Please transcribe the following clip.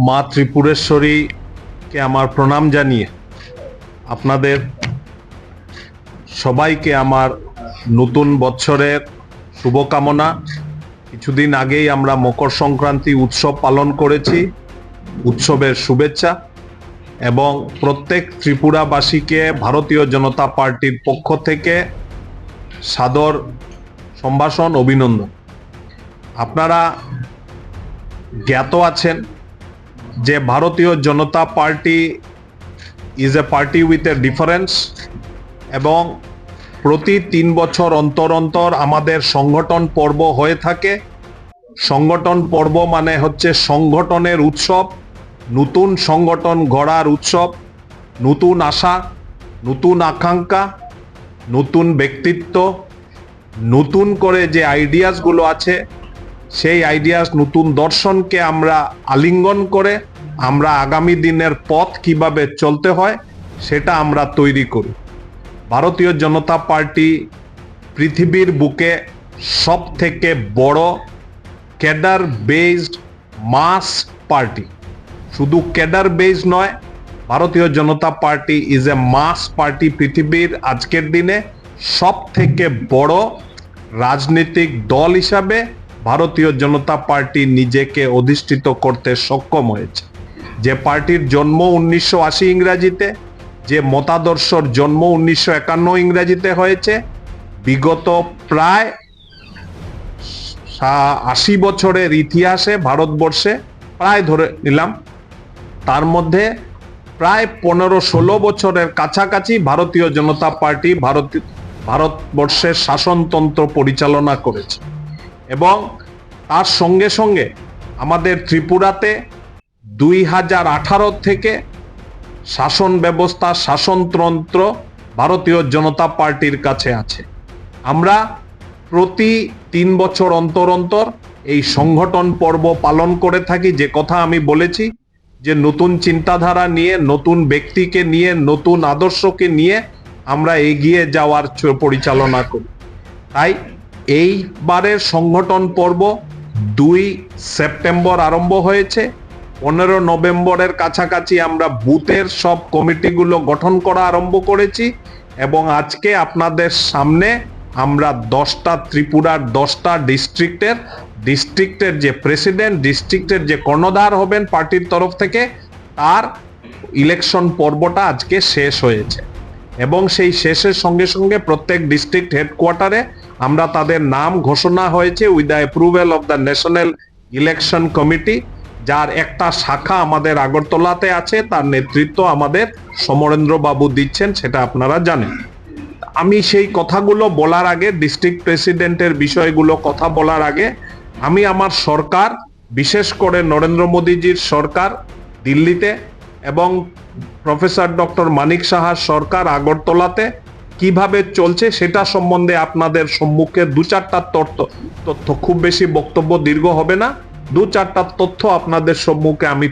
মা ত্রিপুরেশ্বরীকে আমার প্রণাম জানিয়ে আপনাদের সবাইকে আমার নতুন বছরের শুভকামনা। কিছুদিন আগেই আমরা মকর সংক্রান্তি উৎসব পালন করেছি, উৎসবের শুভেচ্ছা এবং প্রত্যেক ত্রিপুরাবাসীকে ভারতীয় জনতা পার্টির পক্ষ থেকে সাদর সম্ভাষণ, অভিনন্দন। আপনারা জ্ঞাত আছেন যে Bharatiya Janata Party is a party with a difference এবং প্রতি 3 বছর অন্তর অন্তর আমাদের সংগঠন পর্ব হয়ে থাকে। সংগঠন পর্ব মানে হচ্ছে সংগঠনের উৎসব, নতুন সংগঠন গড়ার উৎসব, নতুন আশা, নতুন আকাঙ্ক্ষা, নতুন ব্যক্তিত্ব, নতুন করে যে আইডিয়াসগুলো আছে সেই আইডিয়াস, নতুন দর্শনকে আমরা আলিঙ্গন করে আমরা আগামী দিনের পথ কিভাবে চলতে হয় সেটা আমরা তৈরি করি। ভারতীয় জনতা পার্টি পৃথিবীর বুকে সব থেকে বড় ক্যাডার বেসড মাস পার্টি। শুধু ক্যাডার বেসড নয়, Bharatiya Janata Party is a mass party. পৃথিবীর আজকের দিনে সব থেকে বড় রাজনৈতিক দল হিসাবে ভারতীয় জনতা পার্টি নিজেকে অধিষ্ঠিত করতে সক্ষম হয়েছে। যে পার্টির জন্ম 1980 ইংরাজিতে, যে মতাদর্শর জন্ম 1951 ইংরাজিতে হয়েছে, বিগত প্রায় 80 বছরের ইতিহাসে ভারতবর্ষে প্রায় ধরে নিলাম তার মধ্যে প্রায় 15-16 বছরের কাছাকাছি ভারতীয় জনতা পার্টি ভারতবর্ষের শাসনতন্ত্র পরিচালনা করেছে। এবং তার সঙ্গে সঙ্গে আমাদের ত্রিপুরাতে 2018 থেকে শাসন ব্যবস্থা, শাসনতন্ত্র ভারতীয় জনতা পার্টির কাছে আছে। আমরা প্রতি 3 বছর অন্তর অন্তর এই সংগঠন পর্ব পালন করে থাকি। যে কথা আমি বলেছি যে নতুন চিন্তাধারা নিয়ে, নতুন ব্যক্তিকে নিয়ে, নতুন আদর্শকে নিয়ে আমরা এগিয়ে যাওয়ার পরিচালনা করি। তাই এইবারের সংগঠন পর্ব 2 সেপ্টেম্বর আরম্ভ হয়েছে। 15 নভেম্বরের কাছাকাছি আমরা বুথের সব কমিটিগুলো গঠন করা আরম্ভ করেছি এবং আজকে আপনাদের সামনে আমরা 10টা ত্রিপুরার 10টা ডিস্ট্রিক্টের যে প্রেসিডেন্ট, ডিস্ট্রিক্টের যে কর্ণধার হবেন পার্টির তরফ থেকে, তার ইলেকশন পর্বটা আজকে শেষ হয়েছে এবং সেই শেষের সঙ্গে সঙ্গে প্রত্যেক ডিস্ট্রিক্ট হেডকোয়ার্টারে আমরা তাদের নাম ঘোষণা হয়েছে with the approval of the national election committee, যার একটা শাখা আমাদের আগরতলাতে আছে। তার নেতৃত্ব আমাদের সমরেন্দ্র বাবু দিচ্ছেন, সেটা আপনারা জানেন। আমি সেই কথাগুলো বলার আগে, ডিস্ট্রিক্ট প্রেসিডেন্টের বিষয়গুলো কথা বলার আগে, আমি আমার সরকার, বিশেষ করে নরেন্দ্র মোদীজির সরকার দিল্লিতে এবং প্রফেসর ডক্টর মানিক সাহার সরকার আগরতলাতে কিভাবে চলছে সেটা সম্বন্ধে আপনাদের সম্মুখে 2-4টা তথ্য, খুব বেশি বক্তব্য দীর্ঘ হবে না, 2-4টা তথ্য আপনাদের সম্মুখে আমি